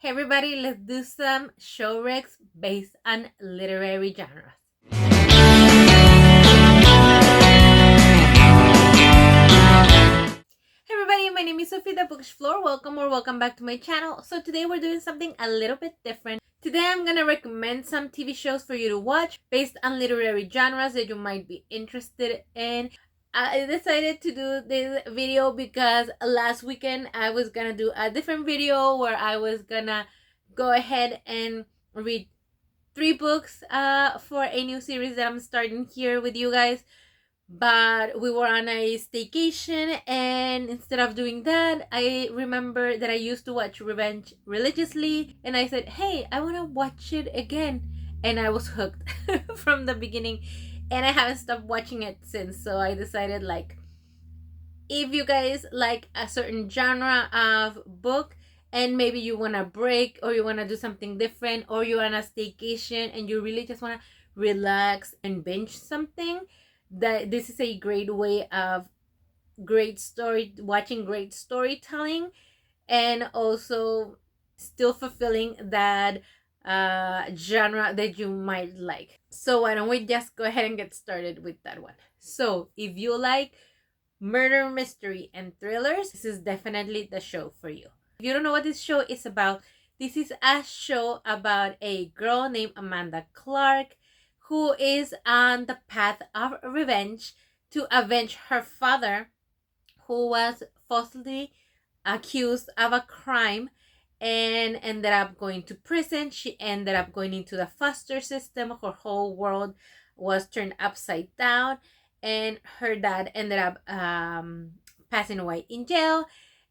Hey everybody, let's do some show recs based on literary genres. Hey everybody, my name is Sofia, the bookish floor. Welcome or welcome back to my channel. So today we're doing something a little bit different. Today I'm gonna recommend some TV shows for you to watch based on literary genres that you might be interested in. I decided to do this video because last weekend I was gonna do a different video where I was gonna go ahead and read 3 books for a new series that I'm starting here with you guys. But we were on a staycation, and instead of doing that, I remember that I used to watch Revenge religiously, and I said, hey, I want to watch it again. And I was hooked from the beginning, and I haven't stopped watching it since. So I decided, like, if you guys like a certain genre of book and maybe you want to break or you want to do something different or you're on a staycation and you really just want to relax and binge something, that this is a great way of watching great storytelling and also still fulfilling that genre that you might like. So why don't we just go ahead and get started with that one. So if you like murder mystery and thrillers, this is definitely the show for you. If you don't know what this show is about, this is a show about a girl named Amanda Clark who is on the path of revenge to avenge her father, who was falsely accused of a crime and ended up going to prison. She ended up going into the foster system. Her whole world was turned upside down, and her dad ended up passing away in jail.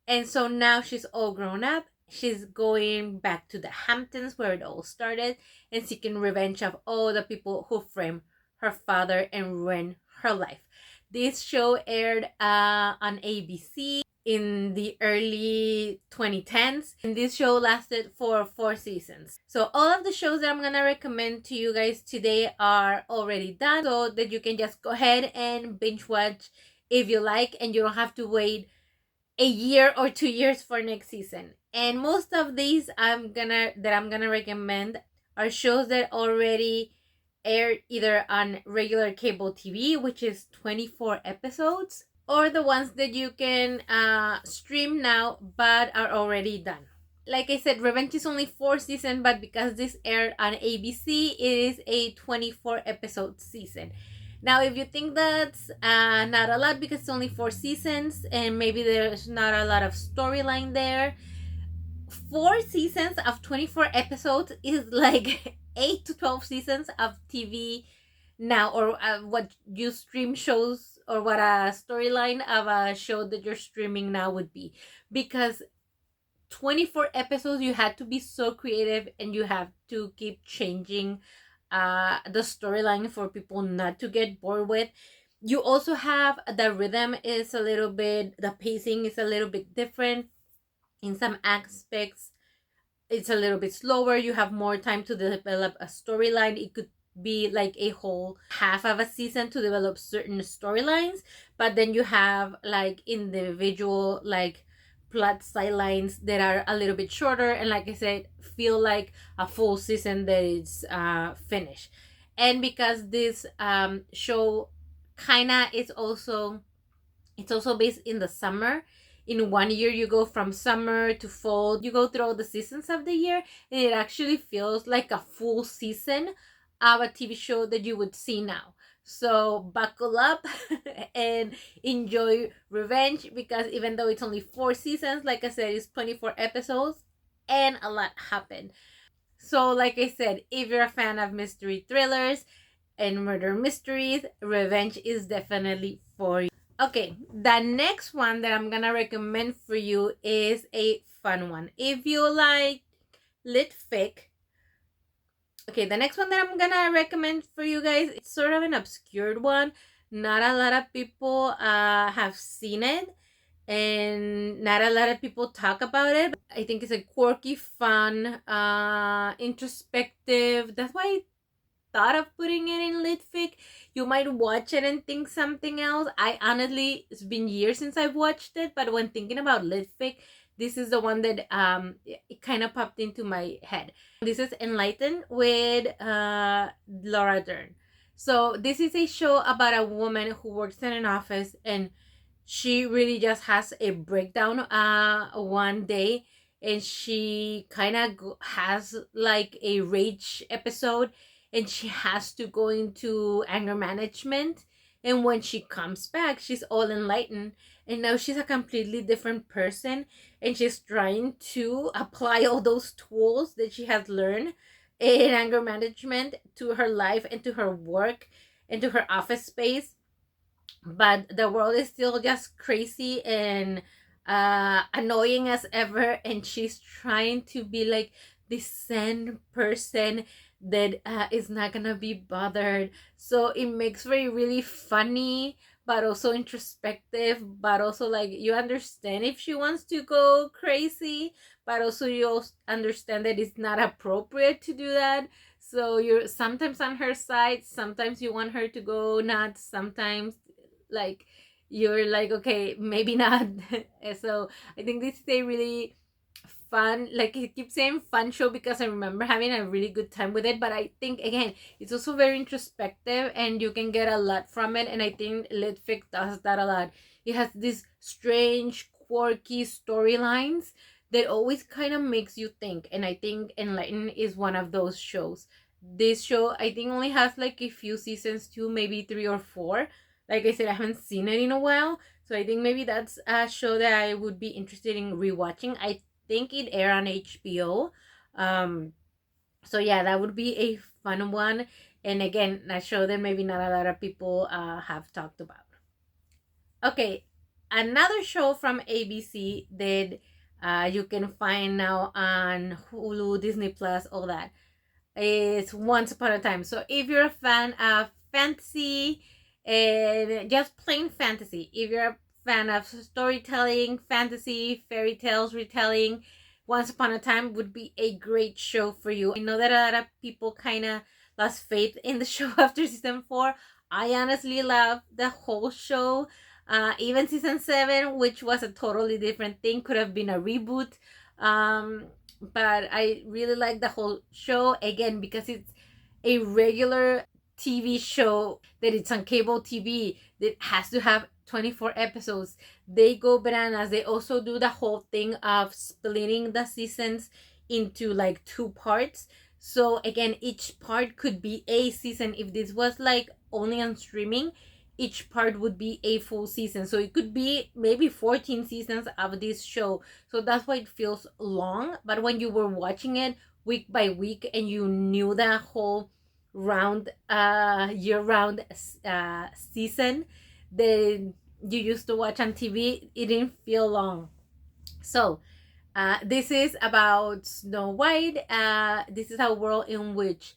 And so now she's all grown up. She's going back to the Hamptons where it all started and seeking revenge of all the people who framed her father and ruined her life. This show aired on ABC in the early 2010s, and this show lasted for 4 seasons. So all of the shows that I'm gonna recommend to you guys today are already done, so that you can just go ahead and binge watch if you like, and you don't have to wait a year or 2 years for next season. And most of these I'm gonna recommend are shows that already aired either on regular cable TV, which is 24 episodes, or the ones that you can stream now but are already done. Like I said, Revenge is only 4 seasons, but because this aired on ABC, it is a 24 episode season. Now, if you think that's not a lot because it's only 4 seasons and maybe there's not a lot of storyline there, 4 seasons of 24 episodes is like 8 to 12 seasons of TV now, or what you stream shows, or what a storyline of a show that you're streaming now would be. Because 24 episodes, you had to be so creative and you have to keep changing the storyline for people not to get bored with. You also have the rhythm is a little bit, the pacing is a little bit different in some aspects. It's a little bit slower. You have more time to develop a storyline. It could be like a whole half of a season to develop certain storylines, but then you have like individual like plot sidelines that are a little bit shorter, and like I said, feel like a full season that is finished. And because this show kinda is also, it's also based in the summer. In 1 year you go from summer to fall, you go through all the seasons of the year, and it actually feels like a full season of a TV show that you would see now. So buckle up and enjoy Revenge, because even though it's only 4 seasons, like I said, it's 24 episodes and a lot happened. So like I said, if you're a fan of mystery thrillers and murder mysteries, Revenge is definitely for you. Okay, the next one that I'm gonna recommend for you is a fun one. If you like lit fic, okay, the next one that I'm gonna recommend for you guys, it's sort of an obscure one. Not a lot of people have seen it, and not a lot of people talk about it. I think it's a quirky, fun, introspective. That's why I thought of putting it in litfic. You might watch it and think something else. I honestly, it's been years since I've watched it, but when thinking about litfic, this is the one that it kind of popped into my head. This is Enlightened with Laura Dern. So this is a show about a woman who works in an office, and she really just has a breakdown one day, and she kind of has like a rage episode, and she has to go into anger management. And when she comes back, she's all enlightened, and now she's a completely different person, and she's trying to apply all those tools that she has learned in anger management to her life and to her work and to her office space. But the world is still just crazy and annoying as ever, and she's trying to be like this zen person that is not gonna be bothered. So it makes for a really funny but also introspective, but also like you understand if she wants to go crazy, but also you understand that it's not appropriate to do that. So you're sometimes on her side, sometimes you want her to go nuts, sometimes like you're like, okay, maybe not. So I think this is a really fun, like I keep saying fun show because I remember having a really good time with it, but I think again it's also very introspective and you can get a lot from it, and I think Litfic does that a lot. It has these strange quirky storylines that always kind of makes you think, and I think Enlightened is one of those shows. This show I think only has like a few seasons, two, maybe three or four. Like I said, I haven't seen it in a while, so I think maybe that's a show that I would be interested in rewatching. I think it aired on HBO. Um, so yeah, that would be a fun one. And again, a show that maybe not a lot of people have talked about. Okay, another show from ABC that you can find now on Hulu, Disney Plus, all that, is Once Upon a Time. So if you're a fan of fantasy and just plain fantasy, if you're a fan of storytelling, fantasy, fairy tales, retelling, Once Upon a Time would be a great show for you. I know that a lot of people kind of lost faith in the show after season 4. I honestly love the whole show. Even season 7, which was a totally different thing, could have been a reboot. But I really like the whole show, again, because it's a regular TV show that it's on cable TV that has to have 24 episodes. They go bananas. They also do the whole thing of splitting the seasons into like 2 parts. So again, each part could be a season. If this was like only on streaming, each part would be a full season. So it could be maybe 14 seasons of this show. So that's why it feels long. But when you were watching it week by week and you knew the whole year-round season that you used to watch on TV, it didn't feel long. So this is about Snow White. This is a world in which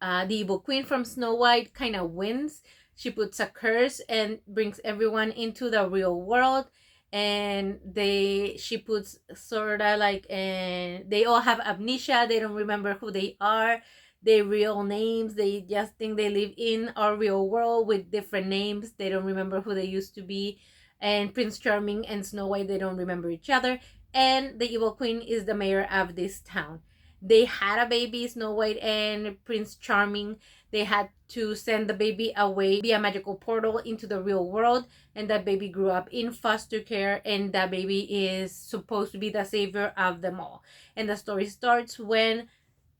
the evil queen from Snow White kind of wins. She puts a curse and brings everyone into the real world, and she puts sort of like, and they all have amnesia. They don't remember who they are, their real names. They just think they live in our real world with different names. They don't remember who they used to be. And Prince Charming and Snow White, they don't remember each other. And the evil queen is the mayor of this town. They had a baby, Snow White and Prince Charming. They had to send the baby away via magical portal into the real world, and that baby grew up in foster care, and that baby is supposed to be the savior of them all. And the story starts when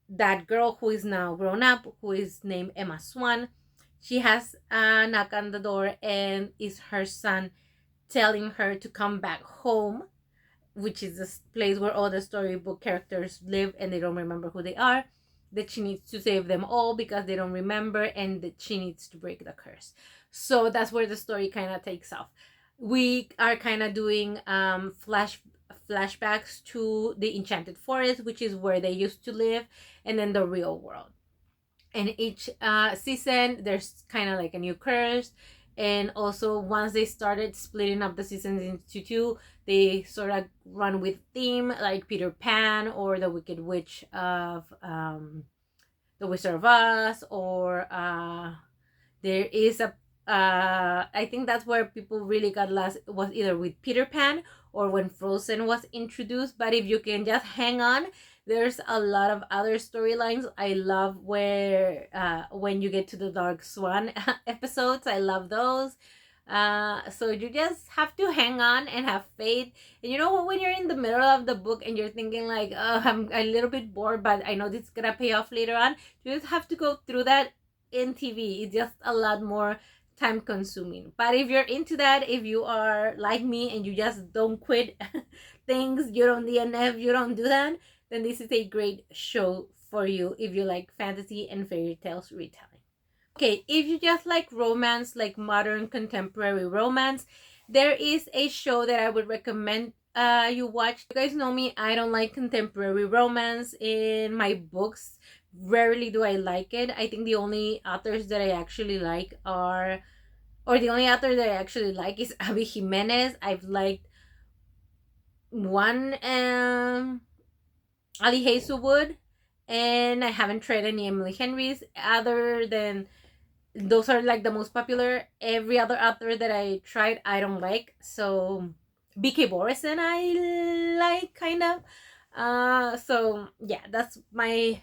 that girl, who is now grown up, who is named Emma Swan, she has a knock on the door, and is her son telling her to come back home, which is the place where all the storybook characters live and they don't remember who they are, that she needs to save them all because they don't remember, and that she needs to break the curse. So that's where the story kind of takes off. We are kind of doing flashbacks to the Enchanted Forest, which is where they used to live, and then the real world. And each season, there's kind of like a new curse. And also, once they started splitting up the seasons into 2, they sort of run with theme, like Peter Pan or the Wicked Witch of The Wizard of Oz, or there is a I think that's where people really got lost, was either with Peter Pan or when Frozen was introduced. But if you can just hang on, there's a lot of other storylines. I love where when you get to the Dark Swan episodes. I love those. So you just have to hang on and have faith. And you know what, when you're in the middle of the book and you're thinking like, oh, I'm a little bit bored, but I know this is gonna pay off later on, you just have to go through that in TV. It's just a lot more time consuming. But if you're into that, if you are like me and you just don't quit things, you don't DNF, you don't do that, then this is a great show for you if you like fantasy and fairy tales retelling. Okay, if you just like romance, like modern contemporary romance, there is a show that I would recommend you watch. You guys know me, I don't like contemporary romance in my books. Rarely do I like it. I think the only authors that I actually like are, or the only author that I actually like is Abby Jimenez. I've liked one, Ali Hazelwood, and I haven't tried any Emily Henry's other than those are like the most popular. Every other author that I tried, I don't like. So BK Borison, I like kind of. So yeah, that's my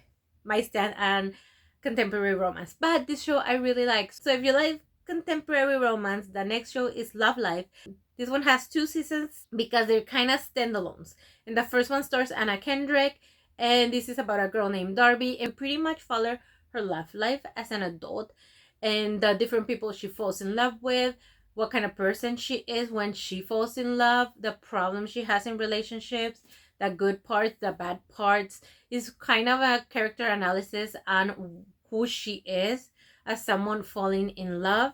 stand on contemporary romance. But this show I really like. So if you like contemporary romance, the next show is Love Life. This one has 2 seasons because they're kind of standalones. And the first one stars Anna Kendrick, and this is about a girl named Darby, and pretty much follow her love life as an adult and the different people she falls in love with, what kind of person she is when she falls in love, the problems she has in relationships, the good parts, the bad parts. Is kind of a character analysis on who she is as someone falling in love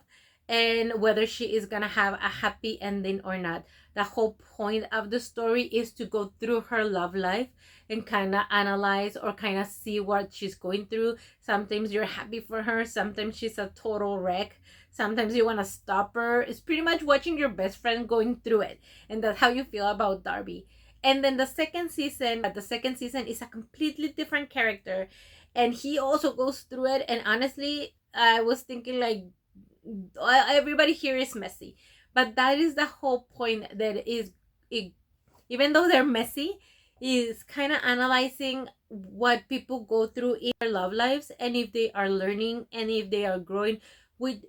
and whether she is gonna have a happy ending or not. The whole point of the story is to go through her love life and kind of analyze or kind of see what she's going through. Sometimes you're happy for her, sometimes she's a total wreck, sometimes you want to stop her. It's pretty much watching your best friend going through it, and that's how you feel about Darby. And then the second season is a completely different character, and he also goes through it. And honestly, I was thinking like, everybody here is messy, but that is the whole point. That is it, even though they're messy, is kind of analyzing what people go through in their love lives, and if they are learning and if they are growing with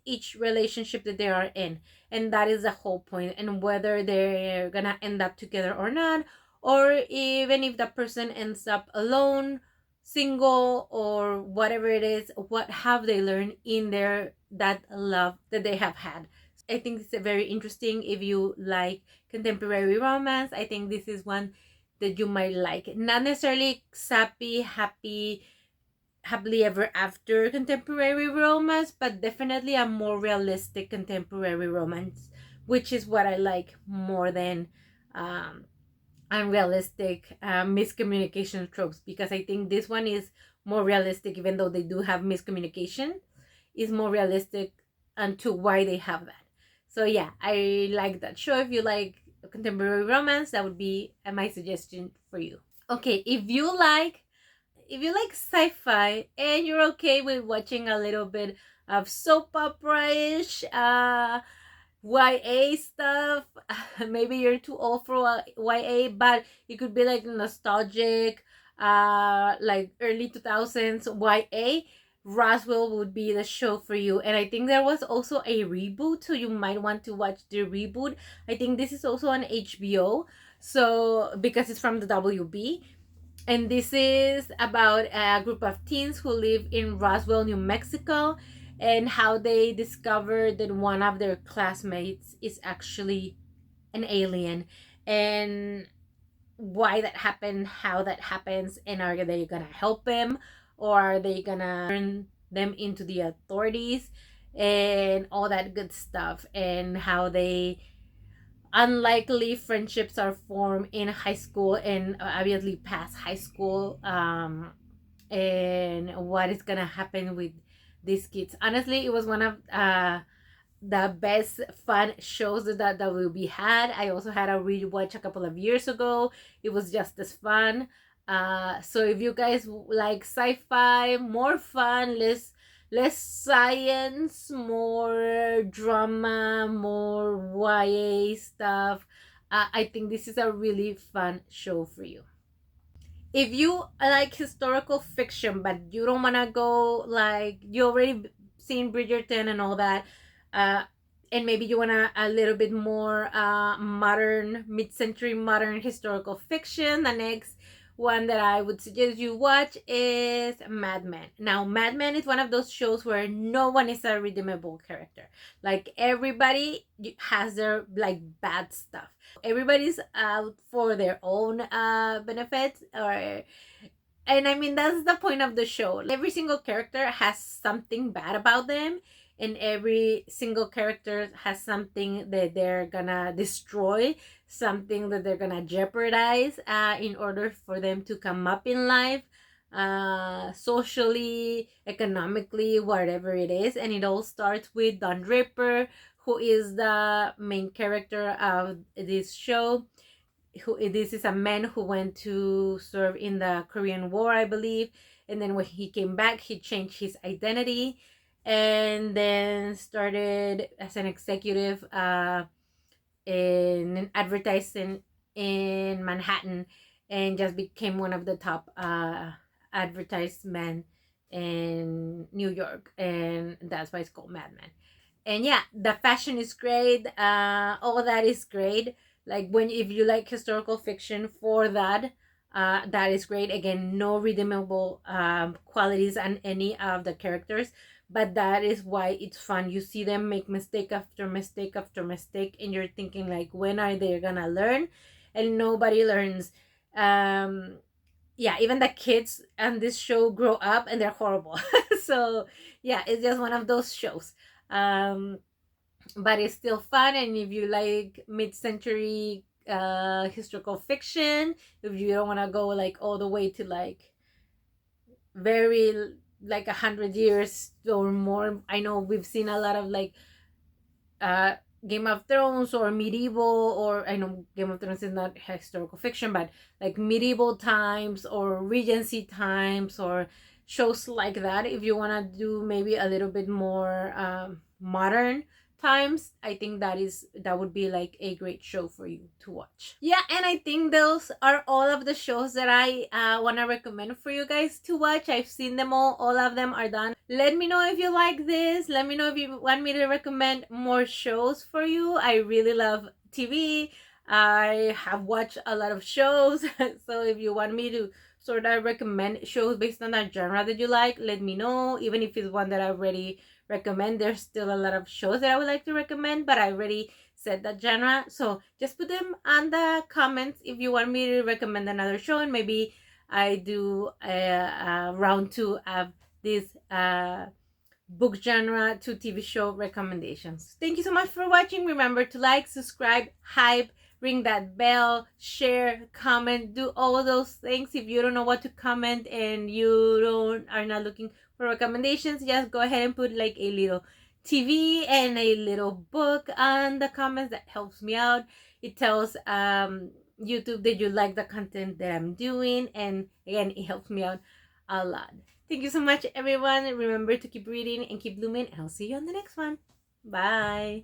each relationship that they are in. And that is the whole point, and whether they're gonna end up together or not, or even if the person ends up alone, single, or whatever it is, what have they learned in their that love that they have had. I think it's very interesting. If you like contemporary romance, I think this is one that you might like. Not necessarily sappy, happily ever after contemporary romance, but definitely a more realistic contemporary romance, which is what I like more than unrealistic miscommunication tropes, because I think this one is more realistic. Even though they do have miscommunication, is more realistic onto why they have that. So yeah, I like that show. If you like contemporary romance, that would be my suggestion for you. Okay, if you like sci-fi and you're okay with watching a little bit of soap opera-ish, YA stuff, maybe you're too old for YA, but it could be like nostalgic, like early 2000s YA, Roswell would be the show for you. And I think there was also a reboot, so you might want to watch the reboot. I think this is also on HBO, so because it's from the WB. And this is about a group of teens who live in Roswell, New Mexico, and how they discover that one of their classmates is actually an alien, and why that happened, how that happens, and are they gonna help him, or are they gonna turn them into the authorities, and all that good stuff, and how they unlikely friendships are formed in high school and obviously past high school, and what is gonna happen with these kids. Honestly, it was one of the best fun shows that will be had. I also had a rewatch a couple of years ago. It was just as fun. So if you guys like sci-fi, more fun, less science, more drama, more YA stuff. I think this is a really fun show for you. If you like historical fiction, but you don't want to go like you already seen Bridgerton and all that, uh, and maybe you want a little bit more modern, mid-century modern historical fiction, the next one that I would suggest you watch is Mad Men. Now, Mad Men is one of those shows where no one is a redeemable character. Like everybody has their like bad stuff. Everybody's out for their own benefits, or and I mean that's the point of the show. Every single character has something bad about them, and every single character has something that they're gonna destroy, something that they're gonna jeopardize in order for them to come up in life, socially, economically, whatever it is. And it all starts with Don Draper, who is the main character of this show. This is a man who went to serve in the Korean War, I believe, and then when he came back, he changed his identity, and then started as an executive in advertising in Manhattan, and just became one of the top advertisement in New York, and that's why it's called Mad Men. And yeah, the fashion is great, all that is great. Like when if you like historical fiction, for that that is great. Again, no redeemable qualities on any of the characters, but that is why it's fun. You see them make mistake after mistake after mistake, and you're thinking like, when are they gonna learn? And nobody learns. Yeah, even the kids on this show grow up and they're horrible. So yeah, it's just one of those shows. But it's still fun, and if you like mid-century historical fiction, if you don't want to go like all the way to like very like 100 years or more. I know we've seen a lot of like uh Game of Thrones or medieval, or I know Game of Thrones is not historical fiction, but like medieval times or Regency times or shows like that. If you want to do maybe a little bit more modern times, I think that would be like a great show for you to watch. Yeah, and I think those are all of the shows that I want to recommend for you guys to watch. I've seen them all of them are done. Let me know if you like this. Let me know if you want me to recommend more shows for you. I really love TV. I have watched a lot of shows. So if you want me to sort of recommend shows based on that genre that you like, let me know. Even if it's one that I already recommend, there's still a lot of shows that I would like to recommend, but I already said that genre. So just put them on the comments if you want me to recommend another show, and maybe I do a round 2 of this book genre to TV show recommendations. Thank you so much for watching. Remember to like, subscribe, hype, ring that bell, share, comment, do all those things. If you don't know what to comment and you are not looking for recommendations, just go ahead and put like a little TV and a little book on the comments. That helps me out. It tells YouTube that you like the content that I'm doing, and again, it helps me out a lot. Thank you so much, everyone. Remember to keep reading and keep blooming, and I'll see you on the next one. Bye.